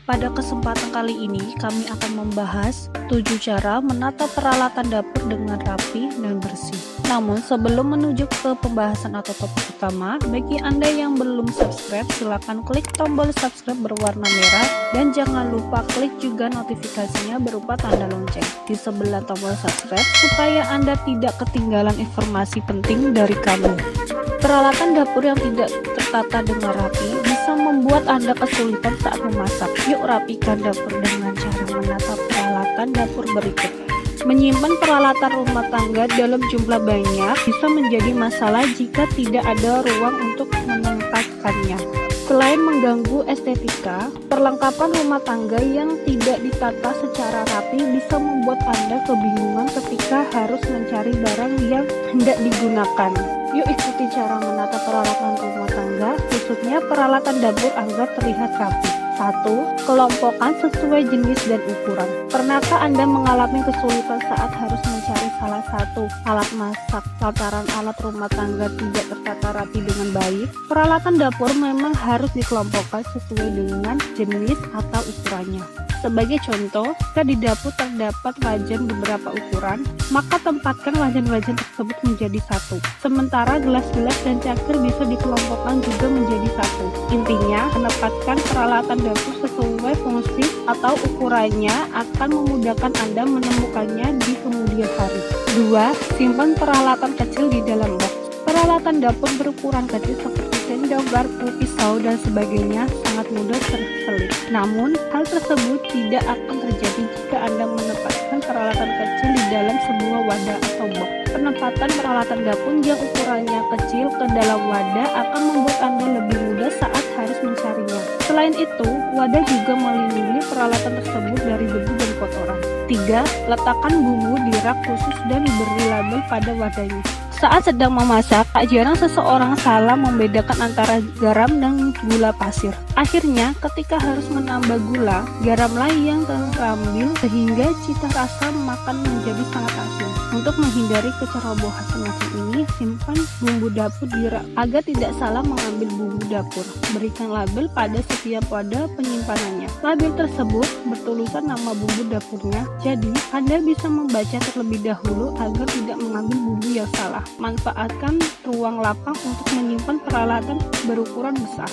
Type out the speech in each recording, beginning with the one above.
Pada kesempatan kali ini kami akan membahas 7 cara menata peralatan dapur dengan rapi dan bersih. Namun sebelum menuju ke pembahasan atau topik utama, bagi Anda yang belum subscribe, silakan klik tombol subscribe berwarna merah dan jangan lupa klik juga notifikasinya berupa tanda lonceng di sebelah tombol subscribe supaya Anda tidak ketinggalan informasi penting dari kami. Peralatan dapur yang tidak tertata dengan rapi bisa membuat Anda kesulitan saat memasak. Yuk rapikan dapur dengan cara menata peralatan dapur berikut. Menyimpan peralatan rumah tangga dalam jumlah banyak bisa menjadi masalah jika tidak ada ruang untuk menempatkannya. Selain mengganggu estetika, perlengkapan rumah tangga yang tidak ditata secara rapi bisa membuat Anda kebingungan ketika harus mencari barang yang hendak digunakan. Yuk ikuti cara menata peralatan rumah tangga, khususnya peralatan dapur agar terlihat rapi. 1. Kelompokkan sesuai jenis dan ukuran. Pernahkah Anda mengalami kesulitan saat harus mencari salah satu alat masak lantaran alat rumah tangga tidak tertata rapi dengan baik? Peralatan dapur memang harus dikelompokkan sesuai dengan jenis atau ukurannya. Sebagai contoh, jika di dapur terdapat wajan beberapa ukuran, maka tempatkan wajan-wajan tersebut menjadi satu. Sementara gelas-gelas dan cangkir bisa dikelompokkan juga menjadi satu. Intinya, menempatkan peralatan dapur sesuai fungsi atau ukurannya akan memudahkan Anda menemukannya di kemudian hari. 2. Simpan peralatan kecil di dalam box. Peralatan dapur berukuran kecil seperti sendok, garpu, pisau, dan sebagainya sangat mudah terselip. Namun, hal tersebut tidak akan terjadi jika Anda menempatkan peralatan kecil di dalam sebuah wadah atau box. Penempatan peralatan dapur yang ukurannya kecil ke dalam wadah akan membuat Anda lebih mudah saat harus mencarinya. Selain itu, wadah juga melindungi peralatan tersebut dari debu dan kotoran. 3. Letakkan bumbu di rak khusus dan beri label pada wadahnya. Saat sedang memasak, tak jarang seseorang salah membedakan antara garam dan gula pasir. Akhirnya, ketika harus menambah gula, garamlah yang terambil sehingga cita rasa makan menjadi sangat asin. Untuk menghindari kecerobohan semacam ini, simpan bumbu dapur di rak agar tidak salah mengambil bumbu dapur. Berikan label pada setiap wadah penyimpanannya. Label tersebut bertulisan nama bumbu dapurnya, jadi Anda bisa membaca terlebih dahulu agar tidak mengambil bumbu yang salah. Manfaatkan ruang lapang untuk menyimpan peralatan berukuran besar.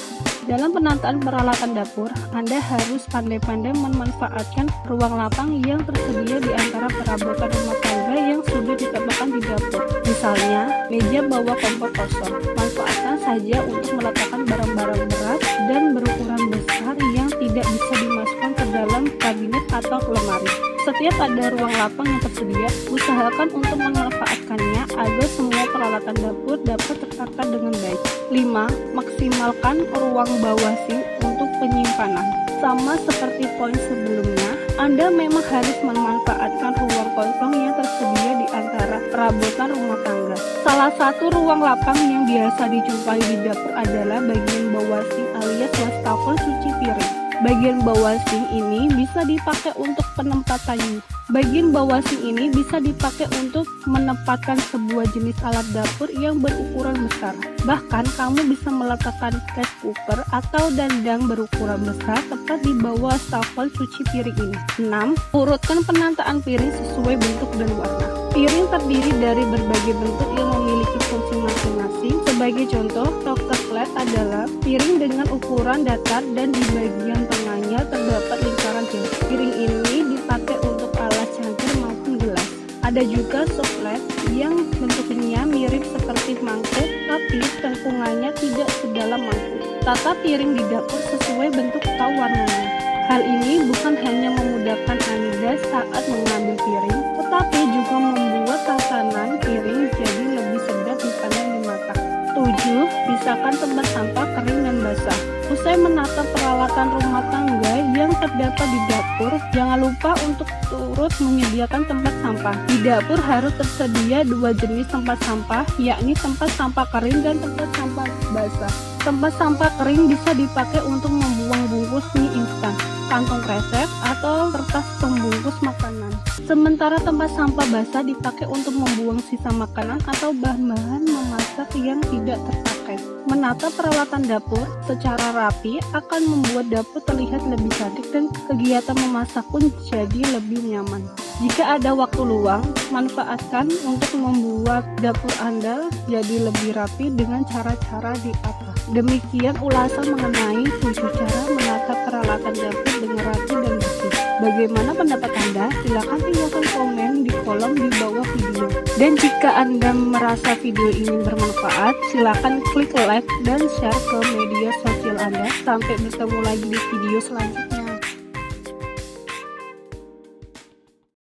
Dalam penataan peralatan dapur, Anda harus pandai-pandai memanfaatkan ruang lapang yang tersedia di antara perabotan rumah tangga yang sudah ditambahkan di dapur. Misalnya, meja bawah kompor kosong. Manfaatkan saja untuk meletakkan barang-barang berat dan berukuran besar yang tidak bisa dimasukkan ke dalam kabinet atau lemari. Setiap ada ruang lapang yang tersedia, usahakan untuk memanfaatkannya agar semua peralatan dapur dapat tertata dengan baik. 5. Maksimalkan ruang bawah sink untuk penyimpanan. Sama seperti poin sebelumnya, Anda memang harus memanfaatkan ruang kosong yang tersedia di antara perabotan rumah tangga. Salah satu ruang lapang yang biasa dijumpai di dapur adalah bagian bawah sink alias wastafel cuci piring. Bagian bawah sink ini bisa dipakai untuk penempatannya. Bagian bawah sink ini bisa dipakai untuk menempatkan sebuah jenis alat dapur yang berukuran besar. Bahkan kamu bisa meletakkan rice cooker atau dandang berukuran besar tepat di bawah wastafel cuci piring ini. 6. Urutkan penataan piring sesuai bentuk dan warna. Piring terdiri dari berbagai bentuk yang memiliki fungsi masing-masing. Sebagai contoh, rocker flat adalah piring dengan ukuran datar dan di bagian tengahnya terdapat lingkaran jauh. Piring ini dipakai untuk alat cangkir maupun gelas. Ada juga soufflet yang bentuknya mirip seperti mangkuk, tapi tengkungannya tidak sedalam mangkuk. Tata piring di dapur sesuai bentuk atau warnanya. Hal ini bukan hanya memudahkan Anda saat mengambil piring, tetapi juga membuat tatanan piring jadi lebih sedap dipandang di mata. 7. Pisahkan tempat sampah kering dan basah. Usai menata peralatan rumah tangga yang terdapat di dapur, jangan lupa untuk turut menyediakan tempat sampah. Di dapur harus tersedia 2 jenis tempat sampah, yakni tempat sampah kering dan tempat sampah basah. Tempat sampah kering bisa dipakai untuk membuang bungkus mie instan, kantong kresek, atau kertas pembungkus makanan. Sementara tempat sampah basah dipakai untuk membuang sisa makanan atau bahan-bahan memasak yang tidak terpakai. Menata peralatan dapur secara rapi akan membuat dapur terlihat lebih cantik dan kegiatan memasak pun jadi lebih nyaman. Jika ada waktu luang, manfaatkan untuk membuat dapur Anda jadi lebih rapi dengan cara-cara di atas. Demikian ulasan mengenai 7 cara menata peralatan dapur dengan rapi dan bersih. Bagaimana pendapat Anda? Silahkan tinggalkan komen di kolom di bawah video. Dan jika Anda merasa video ini bermanfaat, silahkan klik like dan share ke media sosial Anda. Sampai bertemu lagi di video selanjutnya.